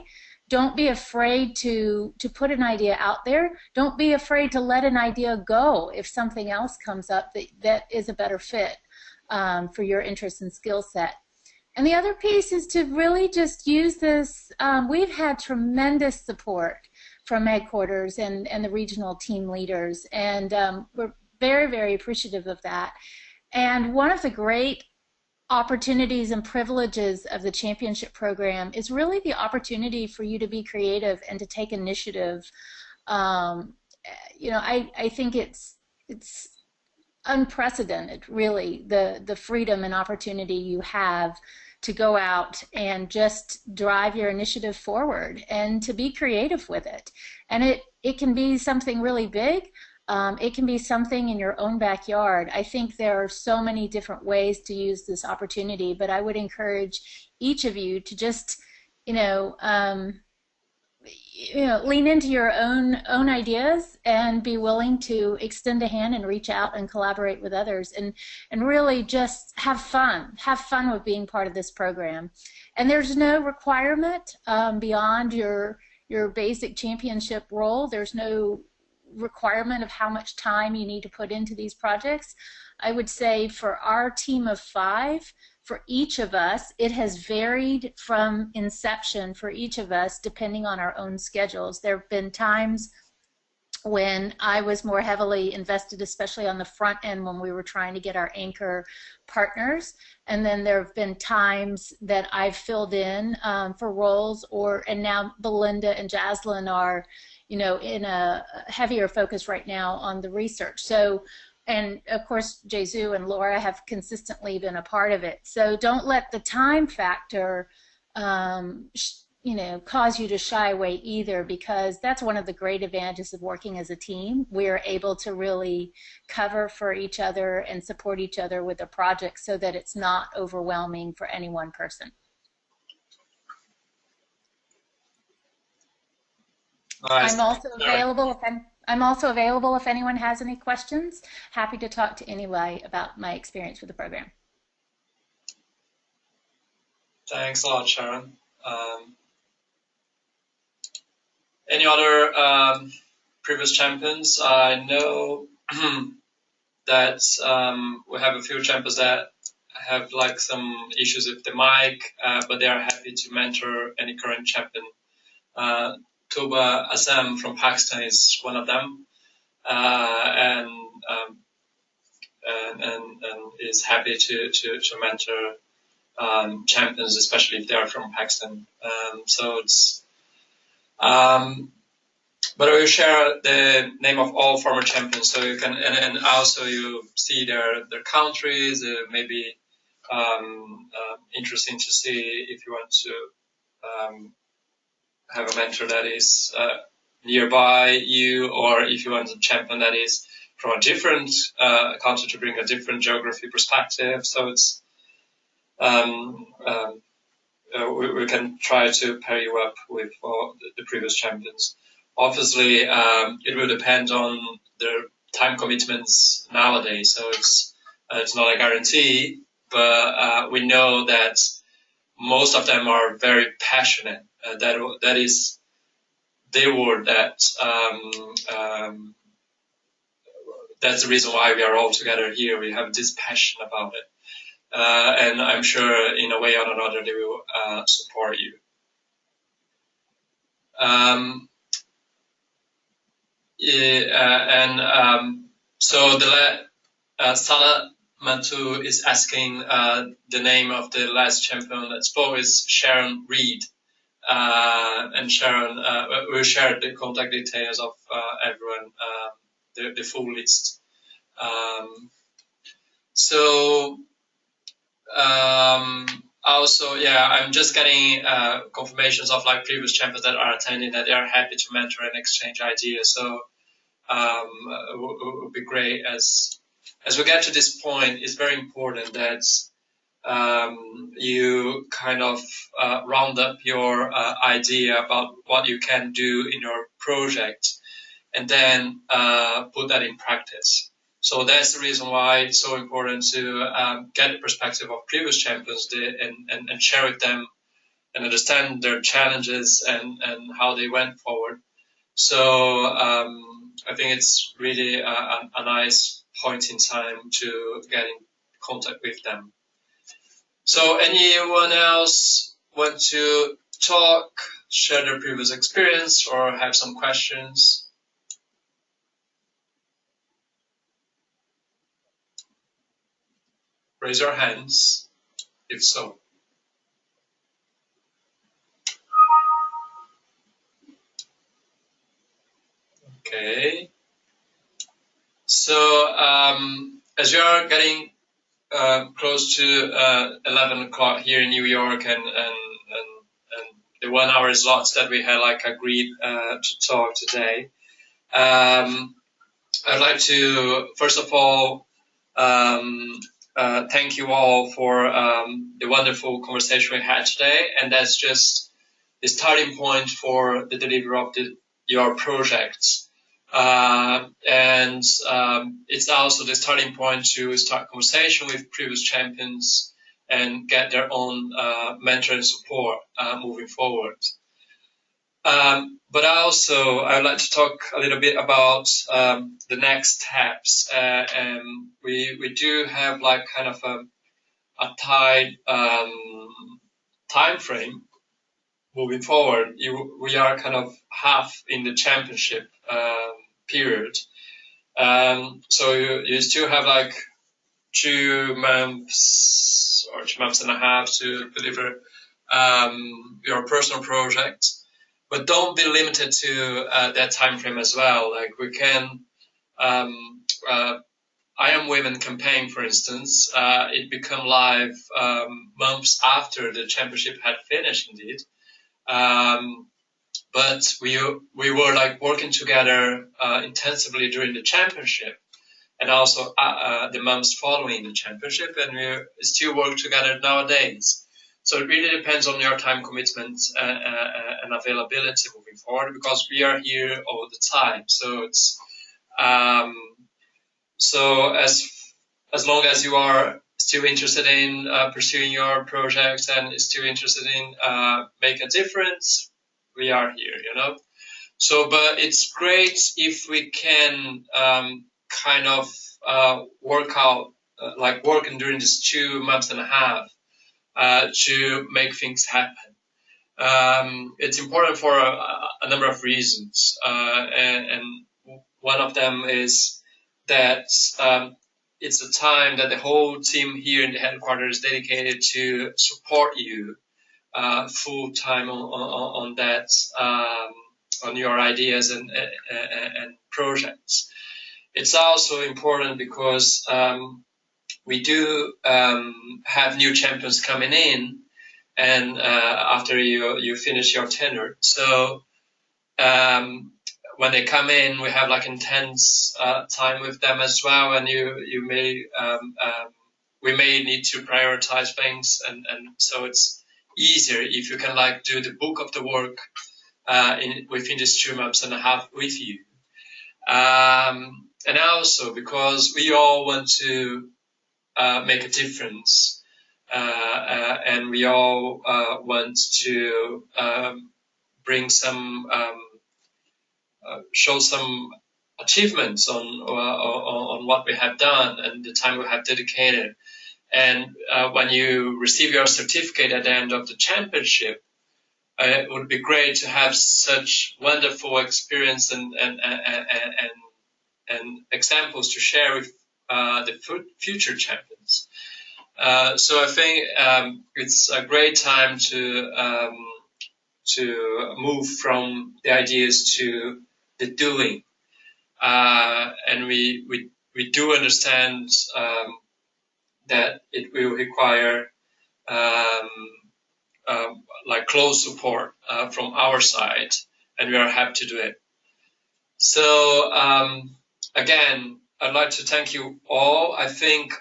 [SPEAKER 7] Don't be afraid to put an idea out there. Don't be afraid to let an idea go if something else comes up that is a better fit for your interest and skill set. And the other piece is to really just use this. We've had tremendous support from headquarters and the regional team leaders, and we're very, very appreciative of that. And one of the great opportunities and privileges of the championship program is really the opportunity for you to be creative and to take initiative. You know, I think it's unprecedented, really, the freedom and opportunity you have to go out and just drive your initiative forward and to be creative with it. And it can be something really big. It can be something in your own backyard. I think there are so many different ways to use this opportunity, but I would encourage each of you to just, lean into your own ideas and be willing to extend a hand and reach out and collaborate with others, and really just have fun. Have fun with being part of this program. And there's no requirement beyond your basic championship role. There's no requirement of how much time you need to put into these projects. I would say for our team of 5, for each of us, it has varied from inception for each of us depending on our own schedules. There have been times when I was more heavily invested, especially on the front end when we were trying to get our anchor partners. And then there have been times that I've filled in for roles, and now Belinda and Jaslyn are, you know, in a heavier focus right now on the research. So, and of course, Jesu and Laura have consistently been a part of it. So don't let the time factor you know, cause you to shy away either, because that's one of the great advantages of working as a team. We're able to really cover for each other and support each other with a project so that it's not overwhelming for any one person.
[SPEAKER 1] Nice.
[SPEAKER 7] I'm also available if anyone has any questions. Happy to talk to anybody about my experience with the program.
[SPEAKER 1] Thanks a lot, Sharon. Any other previous champions? I know that we have a few champions that have like some issues with the mic, but they are happy to mentor any current champion. Tuba Azam from Pakistan is one of them, and is happy to mentor champions, especially if they are from Pakistan. So it's but I will share the name of all former champions, so you can, and also you see their countries. Maybe interesting to see if you want to have a mentor that is nearby you, or if you want a champion that is from a different country to bring a different geography perspective. So it's we can try to pair you up with the previous champions. Obviously, it will depend on their time commitments nowadays, so it's not a guarantee, but we know that most of them are very passionate. That is the word that's the reason why we are all together here. We have this passion about it. And I'm sure in a way or another they will support you. So Salah Matu is asking the name of the last champion that spoke is Sharon Reed. And Sharon will share the contact details of everyone, the full list. Also, yeah, I'm just getting confirmations of like previous champions that are attending that they are happy to mentor and exchange ideas. So it would be great as we get to this point. It's very important that you kind of round up your idea about what you can do in your project, and then put that in practice. So that's the reason why it's so important to get the perspective of previous champions and share with them and understand their challenges and how they went forward. So I think it's really a nice point in time to get in contact with them. So anyone else want to talk, share their previous experience, or have some questions? Raise your hands, if so. Okay. So as we are getting close to 11 o'clock here in New York, and the 1 hour slots that we had like agreed to talk today, I'd like to first of all thank you all for the wonderful conversation we had today, and that's just the starting point for the delivery of your projects. And it's also the starting point to start conversation with previous champions and get their own mentor and support moving forward. But also, I'd like to talk a little bit about the next steps. And we do have like kind of a tight time frame moving forward. We are kind of half in the championship period. So you still have like 2 months or 2 months and a half to deliver your personal project, but don't be limited to that time frame as well. Like we can, I Am Women campaign, for instance, it became live months after the championship had finished, indeed. But we were like working together intensively during the championship, and also the months following the championship, and we still work together nowadays. So it really depends on your time commitment and availability moving forward, because we are here all the time. So it's so as long as you are still interested in pursuing your projects and still interested in make a difference, we are here, you know. So, but it's great if we can kind of working during this 2 months and a half to make things happen. It's important for a number of reasons, and one of them is that it's a time that the whole team here in the headquarters is dedicated to support you full time on that, on your ideas and projects. It's also important because we do have new champions coming in, and after you finish your tenure. So when they come in, we have like intense time with them as well, and you may we may need to prioritize things, and so it's easier if you can like do the bulk of the work within these 2 months and a half with you. And also because we all want to make a difference, and we all want to bring some show some achievements on what we have done and the time we have dedicated. And when you receive your certificate at the end of the championship, it would be great to have such wonderful experience and examples to share with the future champions. So I think it's a great time to move from the ideas to the doing, and we do understand that it will require like close support from our side, and we are happy to do it. So again, I'd like to thank you all. I think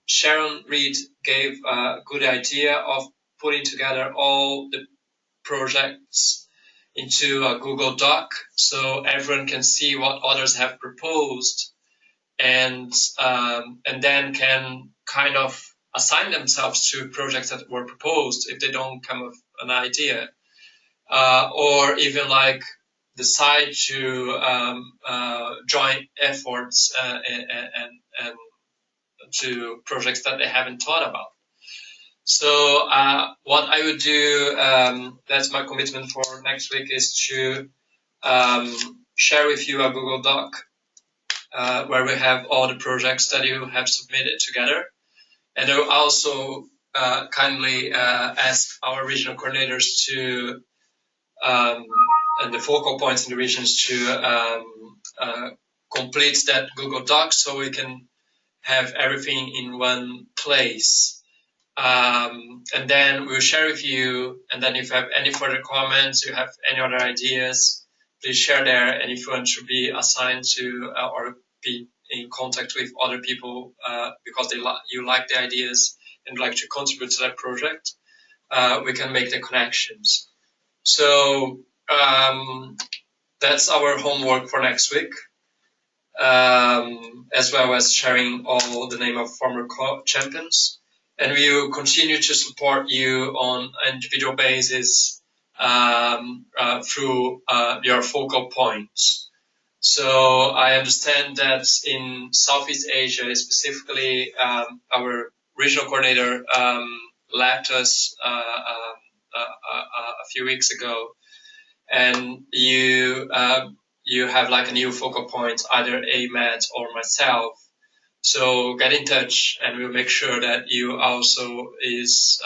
[SPEAKER 1] Sharon Reed gave a good idea of putting together all the projects into a Google Doc, so everyone can see what others have proposed, and then can kind of assign themselves to projects that were proposed if they don't come with an idea, or even like decide to join efforts and to projects that they haven't thought about. So what I would do, that's my commitment for next week, is to share with you a Google Doc where we have all the projects that you have submitted together. And I will also kindly ask our regional coordinators to, and the focal points in the regions to complete that Google Doc so we can have everything in one place. And then we'll share with you, and then if you have any further comments, you have any other ideas, please share there. And if you want to be assigned to or be in contact with other people because you like the ideas and like to contribute to that project, we can make the connections. So that's our homework for next week, as well as sharing all the name of former champions. And we will continue to support you on an individual basis through your focal points. So I understand that in Southeast Asia, specifically, our regional coordinator left us a few weeks ago, and you you have like a new focal point, either Matt or myself. So get in touch, and we'll make sure that you also is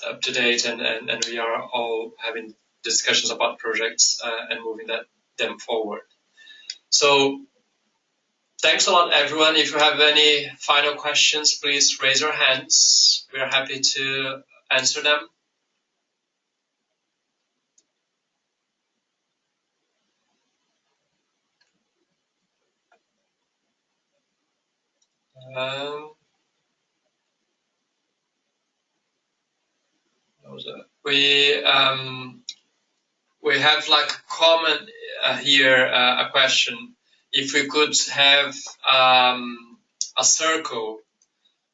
[SPEAKER 1] up to date, and we are all having discussions about projects and moving them forward. So thanks a lot, everyone. If you have any final questions, please raise your hands. We are happy to answer them. We have like a comment here, a question. If we could have a circle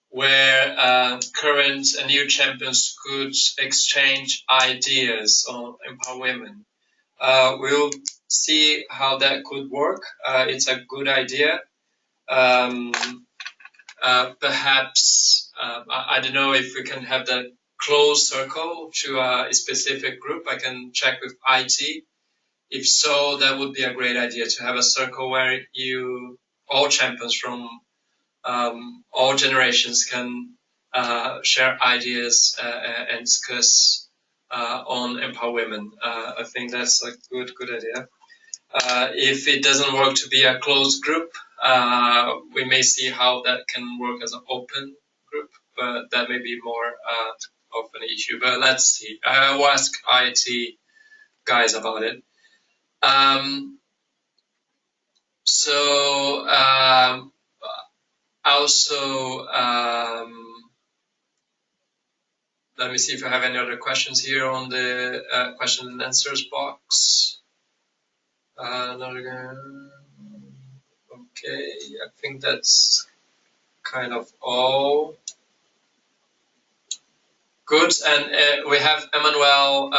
[SPEAKER 1] where current and new champions could exchange ideas on Empower Women. We'll see how that could work. It's a good idea. Perhaps, I don't know if we can have that closed circle to a specific group. I can check with IT. If so, that would be a great idea to have a circle where all champions from all generations can share ideas and discuss on Empower Women. I think that's a good idea. If it doesn't work to be a closed group, we may see how that can work as an open group, but that may be more of an issue. But let's see. I will ask IT guys about it. Also, let me see if I have any other questions here on the question and answers box. Okay, I think that's kind of all. Good, and we have Emmanuel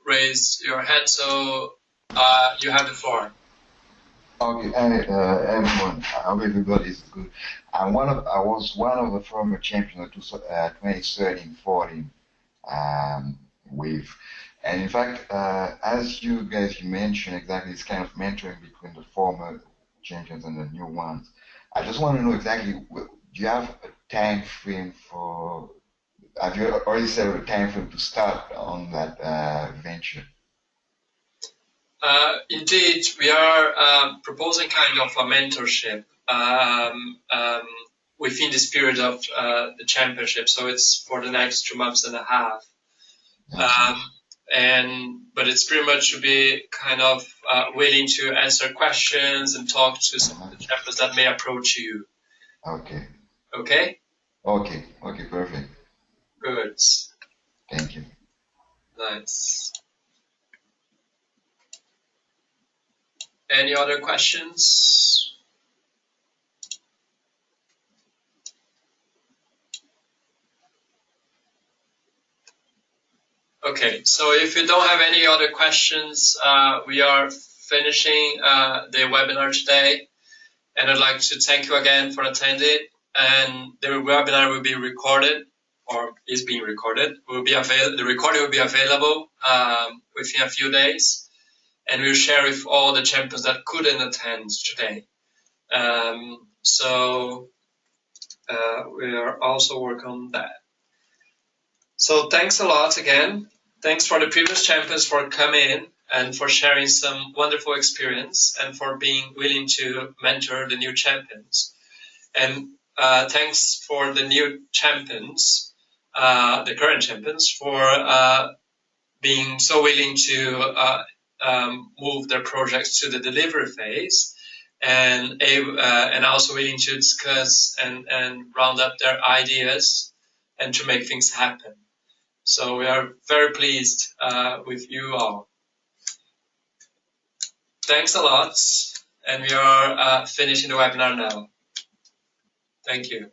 [SPEAKER 1] raise your hand, so you have the floor.
[SPEAKER 8] Okay, everyone, I hope everybody is good. I was one of the former champions of 2013-14 with, and in fact, as you guys mentioned exactly, it's kind of mentoring between the former champions and the new ones. I just want to know exactly, do you have a time frame for? Have you already set a time frame to start on that venture?
[SPEAKER 1] Indeed, we are proposing kind of a mentorship within this period of the championship. So it's for the next 2 months and a half. But it's pretty much to be kind of willing to answer questions and talk to some of the champions that may approach you.
[SPEAKER 8] Okay.
[SPEAKER 1] Okay?
[SPEAKER 8] Okay, perfect.
[SPEAKER 1] Good.
[SPEAKER 8] Thank you.
[SPEAKER 1] Nice. Any other questions? Okay, so if you don't have any other questions, we are finishing the webinar today. And I'd like to thank you again for attending. And the webinar will be recorded, or is being recorded. The recording will be available within a few days. And we'll share with all the champions that couldn't attend today. We are also working on that. So thanks a lot again. Thanks for the previous champions for coming in and for sharing some wonderful experience and for being willing to mentor the new champions. And thanks for the new champions, the current champions, for being so willing to move their projects to the delivery phase and also willing to discuss and round up their ideas and to make things happen. So we are very pleased with you all. Thanks a lot, and we are finishing the webinar now. Thank you.